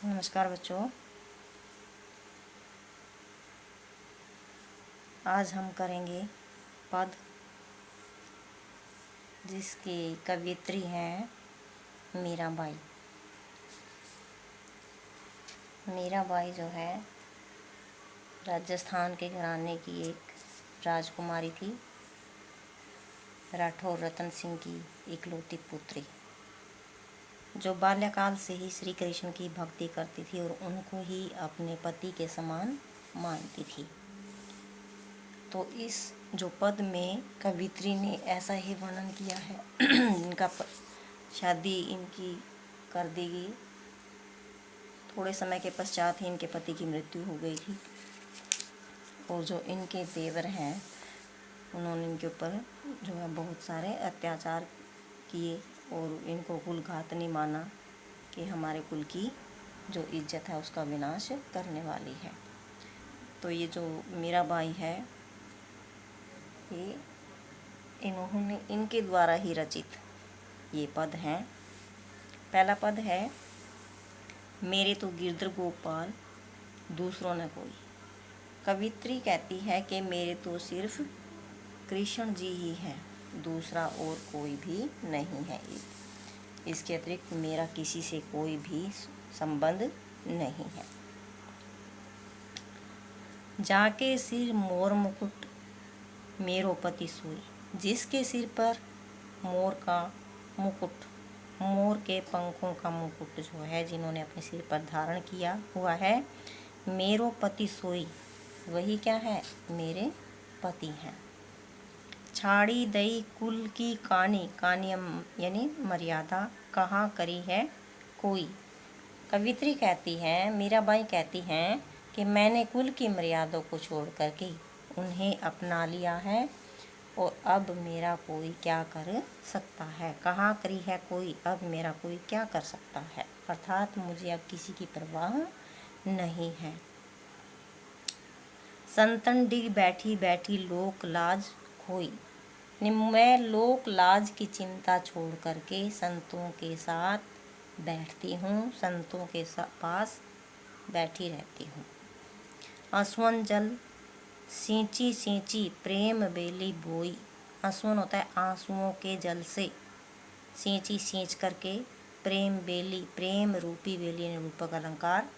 नमस्कार बच्चों, आज हम करेंगे पद जिसकी कवियत्री हैं मीराबाई। मीराबाई जो है राजस्थान के घराने की एक राजकुमारी थी, राठौर रतन सिंह की इकलौती पुत्री, जो बाल्यकाल से ही श्री कृष्ण की भक्ति करती थी और उनको ही अपने पति के समान मानती थी। तो इस जो पद में कवित्री ने ऐसा ही वर्णन किया है इनका शादी इनकी कर दी गई। थोड़े समय के पश्चात ही इनके पति की मृत्यु हो गई थी और जो इनके देवर हैं उन्होंने इनके ऊपर जो है बहुत सारे अत्याचार किए और इनको कुलघातनी माना कि हमारे कुल की जो इज्जत है उसका विनाश करने वाली है। तो ये जो मीराबाई है ये इन्होंने इनके द्वारा ही रचित ये पद हैं। पहला पद है, मेरे तो गिरधर गोपाल दूसरों न कोई। कवित्री कहती है कि मेरे तो सिर्फ कृष्ण जी ही हैं, दूसरा और कोई भी नहीं है। इसके अतिरिक्त मेरा किसी से कोई भी संबंध नहीं है। जाके सिर मोर मुकुट मेरो पति सोई। जिसके सिर पर मोर का मुकुट, मोर के पंखों का मुकुट जो है जिन्होंने अपने सिर पर धारण किया हुआ है, मेरो पति सोई, वही क्या है, मेरे पति हैं। छाड़ी दई कुल की कानी, कानियम यानी मर्यादा, कहाँ करी है कोई। कवित्री कहती है, मीराबाई कहती हैं कि मैंने कुल की मर्यादा को छोड़ करके उन्हें अपना लिया है और अब मेरा कोई क्या कर सकता है। कहाँ करी है कोई, अब मेरा कोई क्या कर सकता है, अर्थात मुझे अब किसी की परवाह नहीं है। संतन डिग बैठी बैठी लोक लाज खोई। मैं लोक लाज की चिंता छोड़ करके संतों के साथ बैठती हूँ, संतों के पास बैठी रहती हूँ। आंसुअन जल सींची सींची प्रेम बेली बोई। आंसुअन होता है आंसुओं के जल से, सींची सींच करके, प्रेम बेली प्रेम रूपी बेली रूपक अलंकार।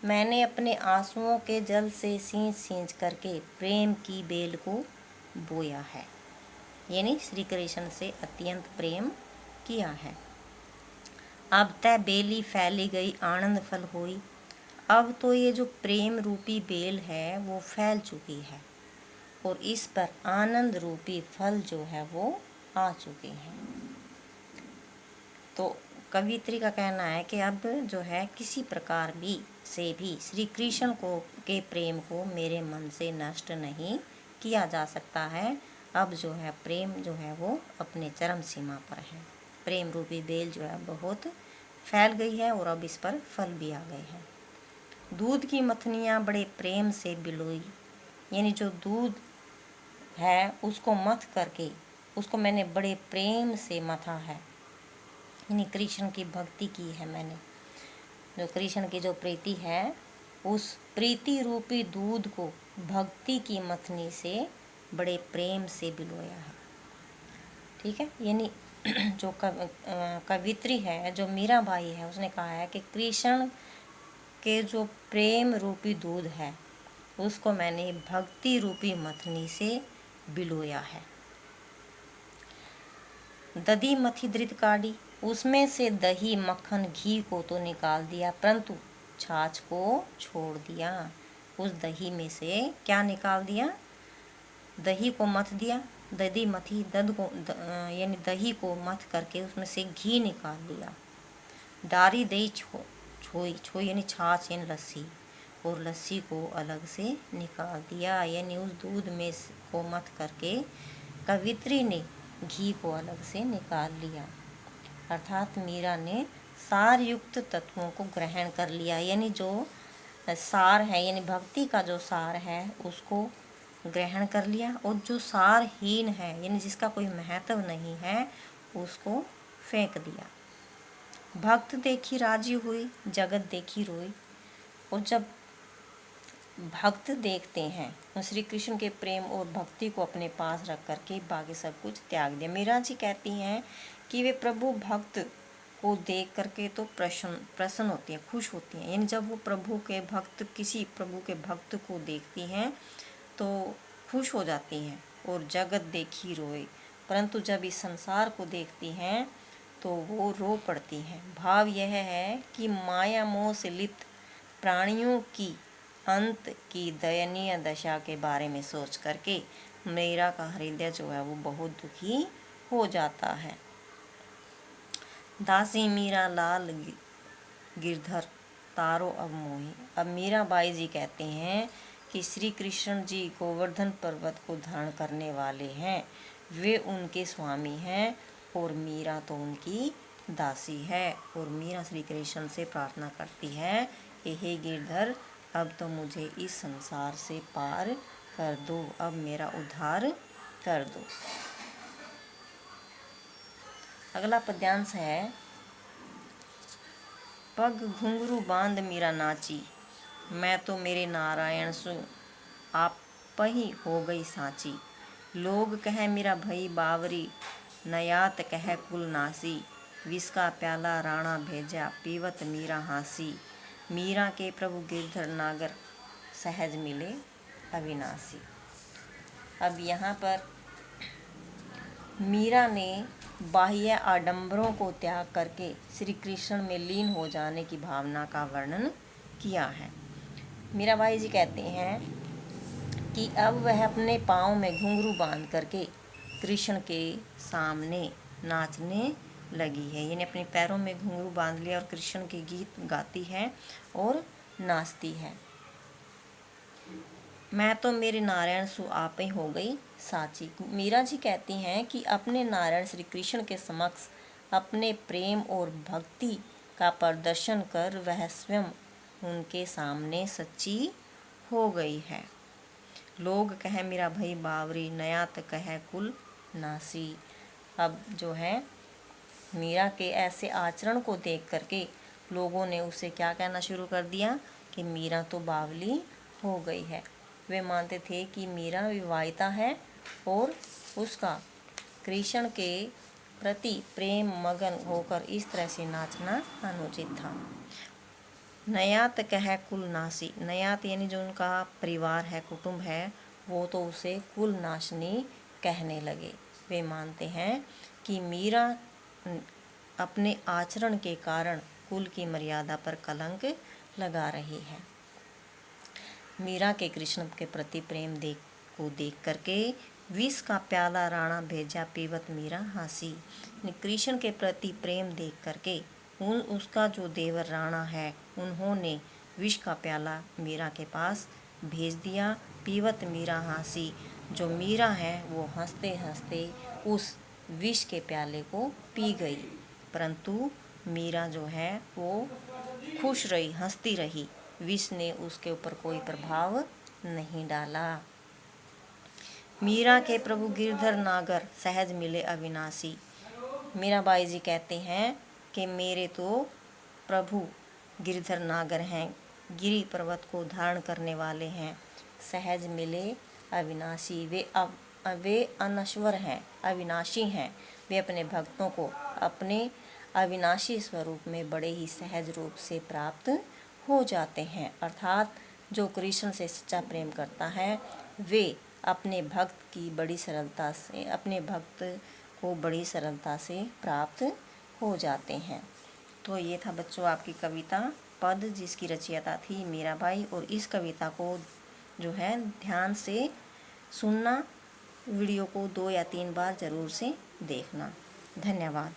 मैंने अपने आंसुओं के जल से सींच सींच करके प्रेम की बेल को बोया है, यानी श्री कृष्ण से अत्यंत प्रेम किया है। अब तय बेली फैली गई आनंद फल होई। अब तो ये जो प्रेम रूपी बेल है वो फैल चुकी है और इस पर आनंद रूपी फल जो है वो आ चुके हैं। तो कवित्री का कहना है कि अब जो है किसी प्रकार भी से भी श्री कृष्ण को के प्रेम को मेरे मन से नष्ट नहीं किया जा सकता है। अब जो है प्रेम जो है वो अपने चरम सीमा पर है। प्रेम रूपी बेल जो है बहुत फैल गई है और अब इस पर फल भी आ गए हैं। दूध की मथनियाँ बड़े प्रेम से बिलोई, यानी जो दूध है उसको मथ करके उसको मैंने बड़े प्रेम से मथा है, यानी कृष्ण की भक्ति की है मैंने। जो कृष्ण की जो प्रीति है उस प्रीति रूपी दूध को भक्ति की मथनी से बड़े प्रेम से बिलोया है। ठीक है, यानी जो कवित्री है, जो मीराबाई है, उसने कहा है कि कृष्ण के जो प्रेम रूपी दूध है उसको मैंने भक्ति रूपी मथनी से बिलोया है। दधी मथी धृत काढ़ी, उसमें से दही मक्खन घी को तो निकाल दिया परंतु छाछ को छोड़ दिया। उस दही में से क्या निकाल दिया, दही को मथ दिया, दधी मथी दध को यानी दही को मथ करके उसमें से घी निकाल लिया। डारी दही छोई, छोई यानी छाछ यानी लस्सी, और लस्सी को अलग से निकाल दिया, यानी उस दूध में को मथ करके कवित्री ने घी को अलग से निकाल लिया। अर्थात मीरा ने सार युक्त तत्वों को ग्रहण कर लिया, यानी जो सार है यानी भक्ति का जो सार है उसको ग्रहण कर लिया और जो सारहीन है यानी जिसका कोई महत्व नहीं है उसको फेंक दिया। भक्त देखी राजी हुई, जगत देखी रोई। और जब भक्त देखते हैं श्री कृष्ण के प्रेम और भक्ति को अपने पास रख करके बाकी सब कुछ त्याग दिया। मीरा जी कहती हैं कि वे प्रभु भक्त को देख करके तो प्रसन्न होती हैं, खुश होती हैं। यानी जब वो प्रभु के भक्त किसी प्रभु के भक्त को देखती हैं तो खुश हो जाती हैं। और जगत देखी रोए, परंतु जब इस संसार को देखती हैं तो वो रो पड़ती हैं। भाव यह है कि माया मोह से लिप्त प्राणियों की अंत की दयनीय दशा के बारे में सोच करके मीरा का हृदय जो है वो बहुत दुखी हो जाता है। दासी मीरा लाल गिरधर तारो अब मोही। अब मीराबाई जी कहते हैं कि श्री कृष्ण जी गोवर्धन पर्वत को धारण करने वाले हैं, वे उनके स्वामी हैं और मीरा तो उनकी दासी है। और मीरा श्री कृष्ण से प्रार्थना करती है कि हे गिरधर, अब तो मुझे इस संसार से पार कर दो, अब मेरा उद्धार कर दो। अगला पद्यांश है, पग घुंघरू बांध मीरा नाची, मैं तो मेरे नारायण सु आप ही हो गई साची। लोग कह मीरा भई बावरी, नयात कह कुल नासी। विष का प्याला राणा भेजा, पीवत मीरा हासी। मीरा के प्रभु गिरधर नागर, सहज मिले अविनाशी। अब यहाँ पर मीरा ने बाह्य आडंबरों को त्याग करके श्री कृष्ण में लीन हो जाने की भावना का वर्णन किया है। मीराबाई जी कहते हैं कि अब वह अपने पाँव में घुंघरू बांध करके कृष्ण के सामने नाचने लगी है। यानी अपने पैरों में घुंघरू बांध लिया और कृष्ण के गीत गाती है और नाचती है। मैं तो मेरे नारायण सु आप ही हो गई साची। मीरा जी कहती हैं कि अपने नारायण श्री कृष्ण के समक्ष अपने प्रेम और भक्ति का प्रदर्शन कर वह स्वयं उनके सामने सच्ची हो गई है। लोग कह मीरा भई बावरी, नयात कह कुल नासी। अब जो है मीरा के ऐसे आचरण को देख करके लोगों ने उसे क्या कहना शुरू कर दिया कि मीरा तो बावली हो गई है। वे मानते थे कि मीरा विवाहिता है और उसका कृष्ण के प्रति प्रेम मगन होकर इस तरह से नाचना अनुचित था। नयात कह कुल नासी, नयात यानी जो उनका परिवार है, कुटुंब है, वो तो उसे कुल नाशनी कहने लगे। वे मानते हैं कि मीरा अपने आचरण के कारण कुल की मर्यादा पर कलंक लगा रही है। मीरा के कृष्ण के प्रति प्रेम को देख करके विष का प्याला राणा भेजा, पीवत मीरा हासी। कृष्ण के प्रति प्रेम देख करके उसका जो देवर राणा है, उन्होंने विष का प्याला मीरा के पास भेज दिया। पीवत मीरा हासी, जो मीरा है वो हंसते हंसते उस विष के प्याले को पी गई, परंतु मीरा जो है वो खुश रही, हंसती रही। विष ने उसके ऊपर कोई प्रभाव नहीं डाला। मीरा के प्रभु गिरधर नागर, सहज मिले अविनाशी। मीराबाई जी कहते हैं कि मेरे तो प्रभु गिरधर नागर हैं, गिरि पर्वत को धारण करने वाले हैं, सहज मिले अविनाशी। वे अनश्वर हैं, अविनाशी हैं। वे अपने भक्तों को अपने अविनाशी स्वरूप में बड़े ही सहज रूप से प्राप्त हो जाते हैं। अर्थात जो कृष्ण से सच्चा प्रेम करता है वे अपने भक्त को बड़ी सरलता से प्राप्त हो जाते हैं। तो ये था बच्चों आपकी कविता पद, जिसकी रचयिता थी मीराबाई। और इस कविता को जो है ध्यान से सुनना, वीडियो को 2 या 3 बार ज़रूर से देखना। धन्यवाद।